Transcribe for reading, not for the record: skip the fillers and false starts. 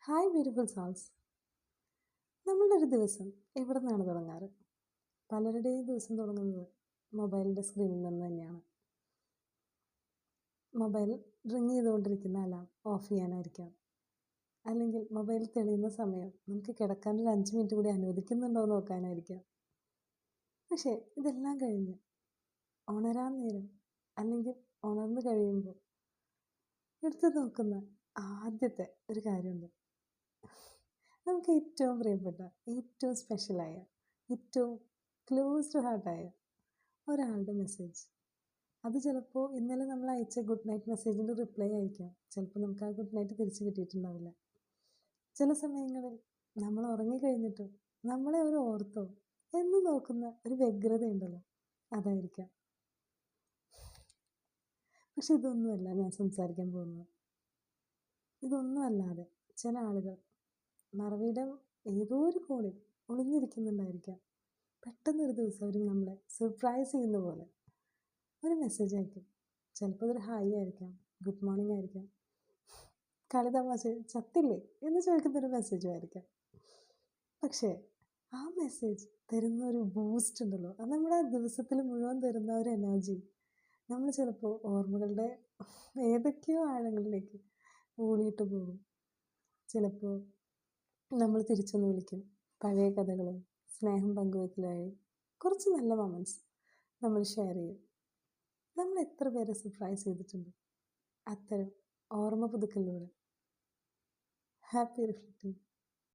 Hi beautiful souls. നമ്മളുടെ ഒരു ദിവസം എവിടെ നിന്നാണ് തുടങ്ങാറ്? പലരുടെയും ദിവസം തുടങ്ങുന്നത് മൊബൈലിൻ്റെ സ്ക്രീനിൽ നിന്ന് തന്നെയാണ്. മൊബൈൽ റിങ് ചെയ്തുകൊണ്ടിരിക്കുന്ന അലാം ഓഫ് ചെയ്യാനായിരിക്കാം, അല്ലെങ്കിൽ മൊബൈൽ തെളിയുന്ന സമയം നമുക്ക് കിടക്കാൻ ഒരു 5 മിനിറ്റ് കൂടി അനുവദിക്കുന്നുണ്ടോ എന്ന് നോക്കാനായിരിക്കാം. പക്ഷേ ഇതെല്ലാം കഴിഞ്ഞ് ഉണരാൻ നേരം, അല്ലെങ്കിൽ ഉണർന്നു കഴിയുമ്പോൾ എടുത്തു നോക്കുന്ന ആദ്യത്തെ ഒരു കാര്യമുണ്ട്. നമുക്ക് ഏറ്റവും പ്രിയപ്പെട്ട, ഏറ്റവും സ്പെഷ്യലായ, ഏറ്റവും ക്ലോസ് ടു ഹാർട്ടായ ഒരാളുടെ മെസ്സേജ്. അത് ചിലപ്പോൾ ഇന്നലെ നമ്മൾ അയച്ച ഗുഡ് നൈറ്റ് മെസ്സേജിൻ്റെ റിപ്ലൈ ആയിരിക്കാം. ചിലപ്പോൾ നമുക്ക് ആ ഗുഡ് നൈറ്റ് തിരിച്ച് കിട്ടിയിട്ടുണ്ടാവില്ല. ചില സമയങ്ങളിൽ നമ്മൾ ഉറങ്ങിക്കഴിഞ്ഞിട്ടും നമ്മളെ അവർ ഓർത്തോ എന്ന് നോക്കുന്ന ഒരു വ്യഗ്രതയുണ്ടല്ലോ, അതായിരിക്കാം. പക്ഷെ ഇതൊന്നുമല്ല ഞാൻ സംസാരിക്കാൻ പോകുന്നത്. ഇതൊന്നുമല്ലാതെ ചില ആളുകൾ മറവിയുടെ ഏതോ ഒരു കോണിൽ ഒളിഞ്ഞിരിക്കുന്നുണ്ടായിരിക്കാം. പെട്ടെന്നൊരു ദിവസം അവർ നമ്മളെ സർപ്രൈസ് ചെയ്യുന്ന പോലെ ഒരു മെസ്സേജ് അയക്കും. ചിലപ്പോൾ അതൊരു ഹായ് ആയിരിക്കാം, ഗുഡ് മോർണിംഗ് ആയിരിക്കാം, കളി തമാശ ചത്തില്ലേ എന്ന് ചോദിക്കുന്നൊരു മെസ്സേജും ആയിരിക്കാം. പക്ഷേ ആ മെസ്സേജ് തരുന്ന ഒരു ബൂസ്റ്റ് ഉണ്ടല്ലോ, അത് നമ്മുടെ ആ ദിവസത്തിൽ മുഴുവൻ തരുന്ന ഒരു എനർജി നമ്മൾ ചിലപ്പോൾ ഓർമ്മകളുടെ ഏതൊക്കെയോ ആഴങ്ങളിലേക്ക് ഊളിയിട്ട് പോകും. ചിലപ്പോൾ നമ്മൾ തിരിച്ചൊന്ന് വിളിക്കും. പഴയ കഥകളും സ്നേഹം പങ്കുവയ്ക്കലായി കുറച്ച് നല്ല മൊമെൻറ്റ്സ് നമ്മൾ ഷെയർ ചെയ്യും. നമ്മൾ എത്ര പേരെ സർപ്രൈസ് ചെയ്തിട്ടുണ്ട് അത്തരം ഓർമ്മ പുതുക്കലിലൂടെ. Happy reflecting.